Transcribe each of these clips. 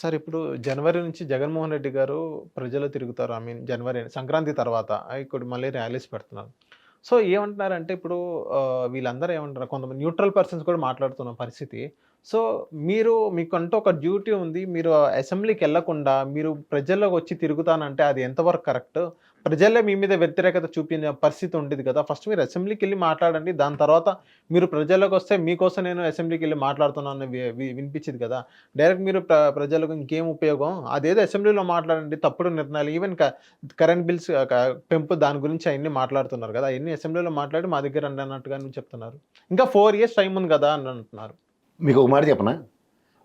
Sir ఇప్పుడు జనవరి నుంచి జగన్మోహన్ రెడ్డి గారు ప్రజల్లో తిరుగుతారు. జనవరి సంక్రాంతి తర్వాత ఇప్పుడు మళ్ళీ ర్యాలీస్ పెడుతున్నారు. సో, ఏమంటున్నారంటే ఇప్పుడు వీళ్ళందరూ ఏమంటారు కొంతమంది న్యూట్రల్ పర్సన్స్ కూడా మాట్లాడుతున్న పరిస్థితి. సో, మీకంటూ ఒక డ్యూటీ ఉంది. మీరు అసెంబ్లీకెళ్ళకుండా మీరు ప్రజల్లోకొచ్చి తిరుగుతానంటే అది ఎంతవరకు కరెక్ట్? ప్రజలే మీ మీద వ్యతిరేకత చూపిన పరిస్థితి ఉండేది కదా! ఫస్ట్ మీరు అసెంబ్లీకెళ్ళి మాట్లాడండి. దాని తర్వాత మీరు ప్రజల్లోకొస్తే మీకోసం నేను అసెంబ్లీకెళ్ళి మాట్లాడుతున్నాను వినిపించిద్ది కదా! డైరెక్ట్ మీరు ప్రజలకు ఇంకేం ఉపయోగం? అదేదో అసెంబ్లీలో మాట్లాడండి. తప్పుడు నిర్ణయాలు ఈవెన్ కరెంట్ బిల్స్ పెంపు దాని గురించి అయన్నీ మాట్లాడుతున్నారు గదా! అయన్నీ అసెంబ్లీలో మాట్లాడి మా దగ్గర రండి అన్నట్టుగానే చెప్తున్నారు. ఇంకా 4 ఇయర్స్ టైమ్ ఉంది గదా! అని అంటున్నారు. మీకు ఒక మాట చెప్పనా?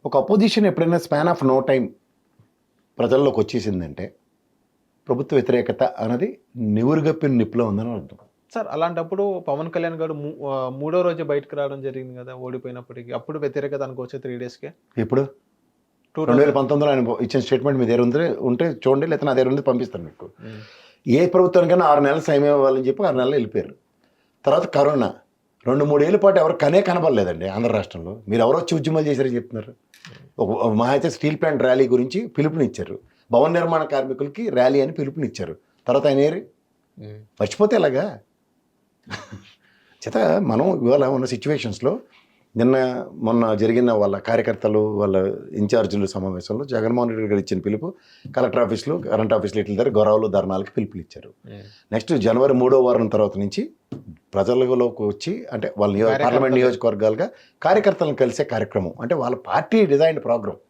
ఒక అపోజిషన్ ఎప్పుడైనా స్పాన్ ఆఫ్ నో టైమ్ ప్రజల్లోకి వచ్చేసిందంటే, ప్రభుత్వ వ్యతిరేకత అన్నది నివురుగప్పిన నిప్పులో ఉందని అర్థం. సార్ అలాంటప్పుడు పవన్ కళ్యాణ్ గారు మూడో రోజే బయటకి రావడం జరిగింది గదా! ఓడిపోయినప్పటికి. అప్పుడు వ్యతిరేకత అనుకోవచ్చా 3 డేస్‌కే? ఎప్పుడు? 2019లో ఆయన ఇచ్చిన స్టేట్మెంట్ మీ దగ్గర ఉంటే చూడండి, లేకపోతే నా దగ్గర ఉంది పంపిస్తాను మీకు. హ్మ్. ఏ ప్రభుత్వానికైనా 6 నెలలు సమయం ఇవ్వాలని చెప్పి 6 నెలలు వెళ్ళిపోయారు. తర్వాత కరోనా 2, 3 ఏళ్ల పాటు ఎవరు కనబడలేదండి ఆంధ్ర రాష్ట్రంలో. మీరు ఎవరో వచ్చి ఉద్యమాలు చేశారని చెప్తున్నారు. మహా అయితే స్టీల్ ప్లాంట్ ర్యాలీ గురించి పిలుపునిచ్చారు. భవన నిర్మాణ కార్మికులకి ర్యాలీ అని పిలుపునిచ్చారు. తర్వాత ఆయన మర్చిపోతే ఎలాగా? చేత మనం ఇవాళ ఉన్న సిచ్యువేషన్స్లో మొన్న జరిగిన వాళ్ళ కార్యకర్తలు వాళ్ళ ఇన్ఛార్జీల సమావేశంలో జగన్మోహన్ రెడ్డి గారు ఇచ్చిన పిలుపు కలెక్టర్ ఆఫీసులు కరెంట్ ఆఫీసులు ఇట్ల దగ్గర గొడవలు ధర్నాలకు పిలుపులు ఇచ్చారు. నెక్స్ట్ జనవరి 3వ వారం తర్వాత నుంచి ప్రజలలోకి వచ్చి అంటే వాళ్ళ పార్లమెంట్ నియోజకవర్గాలుగా కార్యకర్తలను కలిసే కార్యక్రమం అంటే వాళ్ళ పార్టీ డిజైన్డ్ ప్రోగ్రామ్.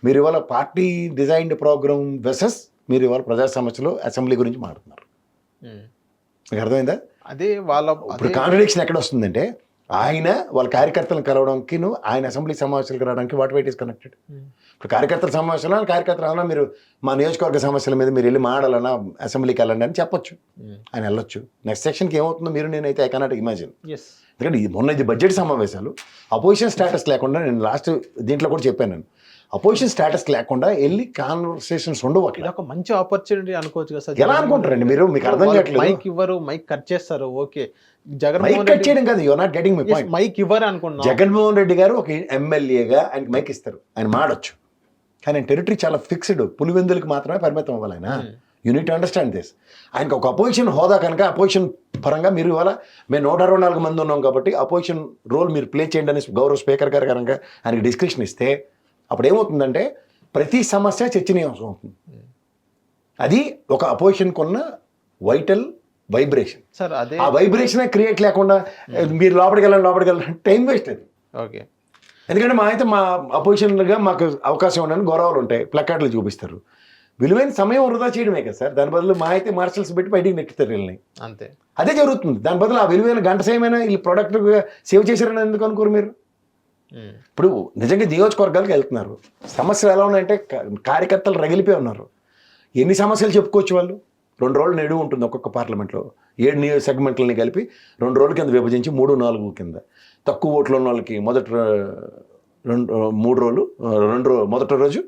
మీరు ఇవాళ పార్టీ డిజైన్డ్ ప్రోగ్రామ్ వెసెస్ మీరు ఇవాళ ప్రజా సమస్యలు అసెంబ్లీ గురించి మాట్లాడుతున్నారు. మీకు అర్థమైందా? అదే వాళ్ళ ఇప్పుడు కాంట్రడిక్షన్ ఎక్కడ వస్తుందంటే ఆయన వాళ్ళ కార్యకర్తలను కలవడానికి ఆయన అసెంబ్లీ సమావేశాలకు రావడానికి వాట్ వైట్ ఈస్ కనెక్టెడ్. ఇప్పుడు కార్యకర్తల సమావేశాలు కార్యకర్తలు మీరు మా నియోజకవర్గ సమస్యల మీద మీరు వెళ్ళి మాడాలన్నా అసెంబ్లీకి వెళ్ళండి అని చెప్పొచ్చు. ఆయన వెళ్ళొచ్చు. నెక్స్ట్ సెక్షన్కి ఏమవుతుందో మీరు నేనైతే ఐ కెనాట్ ఇమాజిన్. ఎందుకంటే మొన్న ఇది బడ్జెట్ సమావేశాలు అపోజిషన్ స్టేటస్ లేకుండా నేను లాస్ట్ దీంట్లో కూడా చెప్పాను. నేను అపోజిషన్ స్టేటస్ లేకుండా వెళ్ళి కాన్వర్సేషన్స్ ఉండవు. అట్లా ఒక మంచి ఆపర్చునిటీ అనుకోవచ్చు కదా సార్. ఎలా అనుకుంటారండి మీరు? మీకు అర్థం కావట్లేదు. మైక్ ఇవ్వరు, మైక్ కట్ చేస్తారు. ఓకే, మైక్ కట్ చేయడం కాదు, you are not getting my point. Mike ఇవ్వరు అనుకున్నా. జగన్మోహన్ రెడ్డి గారు ఒక ఎమ్మెల్యేగా ఆయనకి మైక్ ఇస్తారు, ఆయన మాడొచ్చు. కానీ ఆయన టెరిటరీ చాలా ఫిక్స్డ్, పులివెందులకు మాత్రమే పరిమితం అవ్వాలి ఆయన. You need to understand this. ఆయనకు ఒక అపోజిషన్ హోదా కనుక అపోజిషన్ పరంగా మీరు ఇవాళ మేము 124 మంది ఉన్నాం కాబట్టి అపోజిషన్ రోల్ మీరు ప్లే చేయండి అని గౌరవ స్పీకర్ గారు కనుక ఆయనకి డిస్క్రిప్షన్ ఇస్తే అప్పుడు ఏమవుతుందంటే ప్రతి సమస్య చర్చనీయాంశం అవుతుంది. అది ఒక అపోజిషన్కి ఉన్న వైటల్ వైబ్రేషన్. సార్ అదే ఆ వైబ్రేషన్ క్రియేట్ లేకుండా మీరు లోపలికి వెళ్ళండి టైం వేస్ట్ అది. ఓకే, ఎందుకంటే మా అపోజిషన్గా మాకు అవకాశం ఉండని గౌరవాలు ఉంటాయి, ప్లకార్డులు చూపిస్తారు. విలువైన సమయం వృధా చేయడమే కదా సార్. దాని బదులు అయితే మార్షల్స్ పెట్టి బయటికి నెక్కుతారు వీళ్ళని. అంతే, అదే అదే జరుగుతుంది. దాని బదులు ఆ విలువైన గంట సేమైనా వీళ్ళు ప్రొడక్ట్గా సేవ్ చేశారని ఎందుకు అనుకోరు మీరు? ఇప్పుడు నిజంగా నియోజకవర్గాలకు వెళ్తున్నారు, సమస్యలు ఎలా ఉన్నాయంటే కార్యకర్తలు రగిలిపోయి ఉన్నారు. ఎన్ని సమస్యలు చెప్పుకోవచ్చు వాళ్ళు? 2 రోజులు నెడువు ఉంటుంది ఒక్కొక్క పార్లమెంట్లో. 7 సెగ్మెంట్లని కలిపి 2 రోజుల కింద విభజించి 3, 4 కింద తక్కువ ఓట్లు ఉన్న వాళ్ళకి మొదటి 3 రోజులు మొదటి రోజు,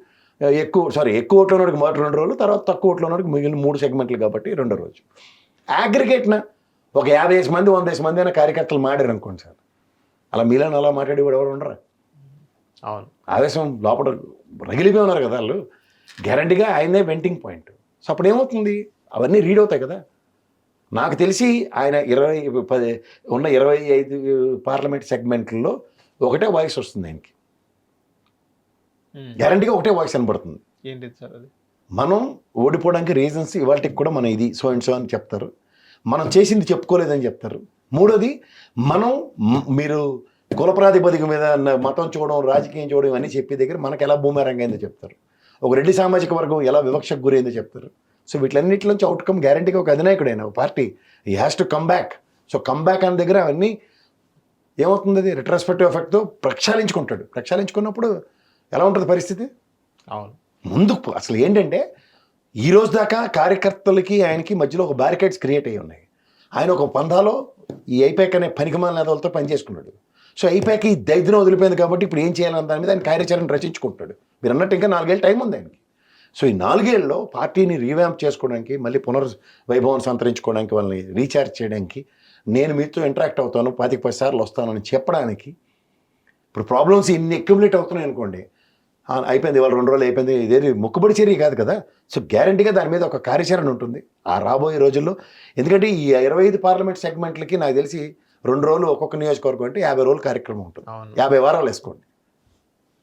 ఎక్కువ ఓట్లు ఉన్నవాడికి మొదటి 2 రోజులు, తర్వాత తక్కువ ఓట్లు ఉన్నవాడికి మిగిలిన 3 సెగ్మెంట్లు కాబట్టి 2వ రోజు. అగ్రిగేట్న ఒక 50 మంది 100 మంది అయినా కార్యకర్తలు మాడారు అనుకోండి సార్. అలా మీలని అలా మాట్లాడి కూడా ఎవరు ఉండరు. అవును, ఆవేశం లోపల రగిలిపోయి ఉన్నారు కదా వాళ్ళు. గ్యారంటీగా ఆయనే వెంటింగ్ పాయింట్. సో అప్పుడు ఏమవుతుంది, అవన్నీ రీడ్ అవుతాయి కదా. నాకు తెలిసి ఆయన 25 పార్లమెంట్ సెగ్మెంట్లలో ఒకటే వాయిస్ వస్తుంది ఆయనకి. గ్యారంటీగా ఒకటే వాయిస్ కనబడుతుంది. ఏంటి సార్ అది? మనం ఓడిపోవడానికి రీజన్స్ ఇవాళకి కూడా మన ఇది సో అండ్ సో అని చెప్తారు. మనం చేసింది చెప్పుకోలేదని చెప్తారు. మూడోది మీరు కుల ప్రాతిపదిక మీద మతం చూడడం, రాజకీయం చూడడం ఇవన్నీ చెప్పే దగ్గర మనకు ఎలా భూమేరంగైందో చెప్తారు. ఒక రెడ్డి సామాజిక వర్గం ఎలా వివక్షకు గురైందో చెప్తారు. సో వీటిలన్నింటి నుంచి అవుట్కమ్ గ్యారంటీగా ఒక అధినాయకుడైన ఒక పార్టీ ఈ has to come back. So come back అనే దగ్గర అవన్నీ ఏమవుతుంది, అది రిట్రాస్పెక్టివ్ ఎఫెక్ట్తో ప్రక్షాళించుకున్నప్పుడు ఎలా ఉంటుంది పరిస్థితి? అవును, ముందు అసలు ఏంటంటే ఈ రోజు దాకా కార్యకర్తలకి ఆయనకి మధ్యలో ఒక బ్యారికేడ్స్ క్రియేట్ అయ్యి ఉన్నాయి. ఆయన ఒక పందాలో ఈ ఐపాక్ అనే పనికిమాల నేతలతో పనిచేసుకున్నాడు. సో ఐపాక్ ఈ దైద్యం వదిలిపోయింది కాబట్టి ఇప్పుడు ఏం చేయాలన్న దాని మీద ఆయన కార్యాచరణ రచించుకుంటాడు. మీరు అన్నట్టు ఇంకా 4 ఏళ్ళు టైం ఉంది ఆయనకి. సో ఈ 4 ఏళ్ళలో పార్టీని రీవ్యాంప్ చేసుకోవడానికి, మళ్ళీ పునర్వైభవం సంతరించుకోవడానికి, వాళ్ళని రీఛార్జ్ చేయడానికి, నేను మీతో ఇంటరాక్ట్ అవుతాను, 25 సార్లు వస్తానని చెప్పడానికి. ఇప్పుడు ప్రాబ్లమ్స్ ఇన్ని అక్యుములేట్ అవుతున్నాయి అనుకోండి, అయిపోయింది ఇవాళ 2 రోజులు అయిపోయింది, ఇదేది మొక్కుబడి చర్య కాదు కదా. సో గ్యారంటీగా దాని మీద ఒక కార్యాచరణ ఉంటుంది ఆ రాబోయే రోజుల్లో. ఎందుకంటే ఈ 25 పార్లమెంట్ సెగ్మెంట్లకి నాకు తెలిసి 2 రోజులు ఒక్కొక్క నియోజకవర్గం అంటే 50 రోజుల కార్యక్రమం ఉంటుంది. అవును. 50 వారాలు వేసుకోండి,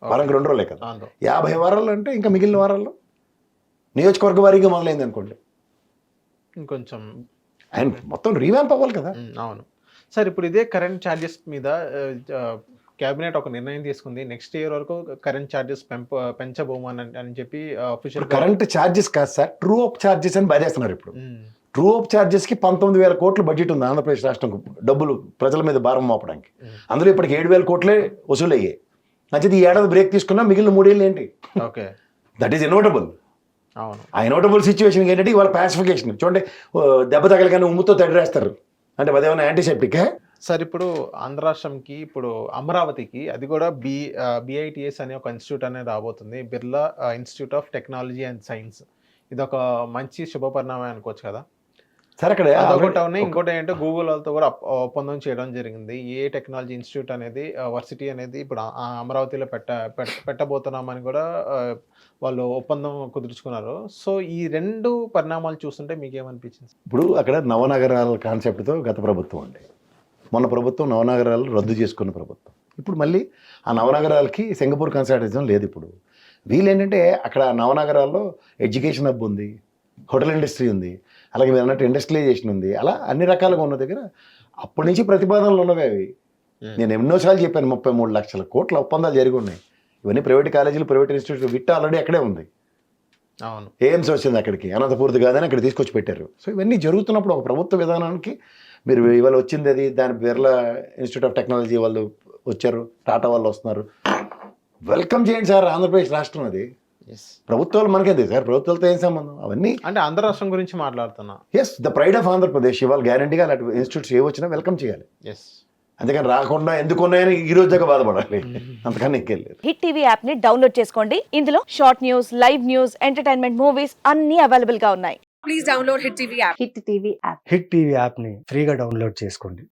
వారానికి 2 రోజులే కదా. అవును. 50 వారాలు అంటే ఇంకా మిగిలిన వారాల్లో నియోజకవర్గ వారీగా మొదలైంది అనుకోండి, ఇంకొంచెం అండ్ మొత్తం రీవ్యాంప్ అవ్వాలి కదా. అవును సార్. ఇప్పుడు ఇదే కరెంట్ ఛార్జెస్ మీద క్యాబినెట్ ఒక నిర్ణయం తీసుకుంది, నెక్స్ట్ ఇయర్ వరకు కరెంట్ ఛార్జెస్ పెంచబోమని అని చెప్పి అఫీషియల్. కరెంట్ ఛార్జెస్ కాదు సార్, ట్రూ అప్ ఛార్జెస్ అని బదేస్తున్నారు ఇప్పుడు. ట్రూ అప్ ఛార్జెస్కి 19,000 కోట్ల బడ్జెట్ ఉంది ఆంధ్రప్రదేశ్ రాష్ట్రం, డబ్బులు ప్రజల మీద భారం మోపడానికి. అందులో ఇప్పటికి 7,000 కోట్లే వసూలు అయ్యాయి. నచ్చితే ఈ ఏడాది బ్రేక్ తీసుకున్నా మిగిలిన 3 ఏళ్ళు ఏంటి? Okay, that is inevitable. అవును. ఆ ఇన్వోటబుల్ సిచ్యువేషన్ ఏంటంటే ఇవాళ పాసిఫికేషన్ చూడండి, దెబ్బ తగలగానే ఉమ్ముతో తడిరేస్తారు అంటే అదేమన్నా యాంటీసెప్టిక్. సార్ ఇప్పుడు ఆంధ్ర రాష్ట్రంకి, ఇప్పుడు అమరావతికి అది కూడా బిఐటిఎస్ అనే ఒక ఇన్స్టిట్యూట్ అనేది రాబోతుంది, Birla institute of technology and science. ఇది ఒక మంచి శుభపరిణామం అనుకోవచ్చు కదా సార్. అక్కడ అదొకటి ఉన్నాయి. ఇంకోటి ఏంటంటే గూగుల్ వాళ్ళతో కూడా ఒప్పందం చేయడం జరిగింది. ఏ టెక్నాలజీ ఇన్స్టిట్యూట్ అనేది వర్సిటీ అనేది ఇప్పుడు అమరావతిలో పెట్టబోతున్నామని కూడా వాళ్ళు ఒప్పందం కుదుర్చుకున్నారు. సో ఈ 2 పరిణామాలు చూస్తుంటే మీకు ఏమనిపించింది? ఇప్పుడు అక్కడ నవనగరాల కాన్సెప్ట్తో గత ప్రభుత్వం అండి, మొన్న ప్రభుత్వం నవనగరాలు రద్దు చేసుకున్న ప్రభుత్వం. ఇప్పుడు మళ్ళీ ఆ నవనగరాలకి సింగపూర్ కన్సల్టేషన్ లేదు. ఇప్పుడు వీళ్ళేంటంటే అక్కడ నవనగరాల్లో ఎడ్యుకేషన్ హబ్ ఉంది, హోటల్ ఇండస్ట్రీ ఉంది, అలాగే మీరు అన్నట్టు ఇండస్ట్రియలైజేషన్ ఉంది, అలా అన్ని రకాలుగా ఉన్న దగ్గర అప్పటి నుంచి ప్రతిపాదనలు ఉన్నవి అవి. నేను ఎన్నోసార్లు చెప్పాను, 33 లక్షల కోట్ల ఒప్పందాలు జరిగి ఉన్నాయి. ఇవన్నీ ప్రైవేట్ కాలేజీలు, ప్రైవేట్ ఇన్స్టిట్యూట్, విట్ ఆల్రెడీ అక్కడే ఉంది. అవును, ఎయిమ్స్ వచ్చింది అక్కడికి, అనంతపూర్తి కాదని అక్కడ తీసుకొచ్చి పెట్టారు. సో ఇవన్నీ జరుగుతున్నప్పుడు ఒక ప్రభుత్వ విధానానికి మీరు ఇవాళ వచ్చింది అది, దాని బిర్లా ఇన్స్టిట్యూట్ ఆఫ్ టెక్నాలజీ వాళ్ళు వచ్చారు, టాటా వాళ్ళు వస్తున్నారు, వెల్కమ్ చేయండి సార్. ఆంధ్రప్రదేశ్ రాష్ట్రం అది, ప్రభుత్వాలు మనకేంది సార్, ప్రభుత్వాలతో ఏం సంబంధం? అవన్నీ అంటే ఆంధ్ర రాష్ట్రం గురించి మాట్లాడుతున్నా. Yes, the pride of Andhra Pradesh. ఇవాళ గ్యారంటీగా అలాంటి ఇన్స్టిట్యూట్స్ ఏ వచ్చినా వెల్కమ్ చేయాలి. ఎస్, అందుకని రాకుండా ఎందుకు ఉన్నాయని ఈ రోజు దాకా బాధపడాలి, అంతకన్నా ఇంకెళ్ళలేదు. హిట్ టీవీ యాప్ ని డౌన్లోడ్ చేసుకోండి. ఇందులో short news, live news, entertainment movies అన్ని అవైలబుల్ గా ఉన్నాయి. Please download Hit TV app. Hit TV app. Hit TV యాప్ని ఫ్రీగా డౌన్లోడ్ చేసుకోండి.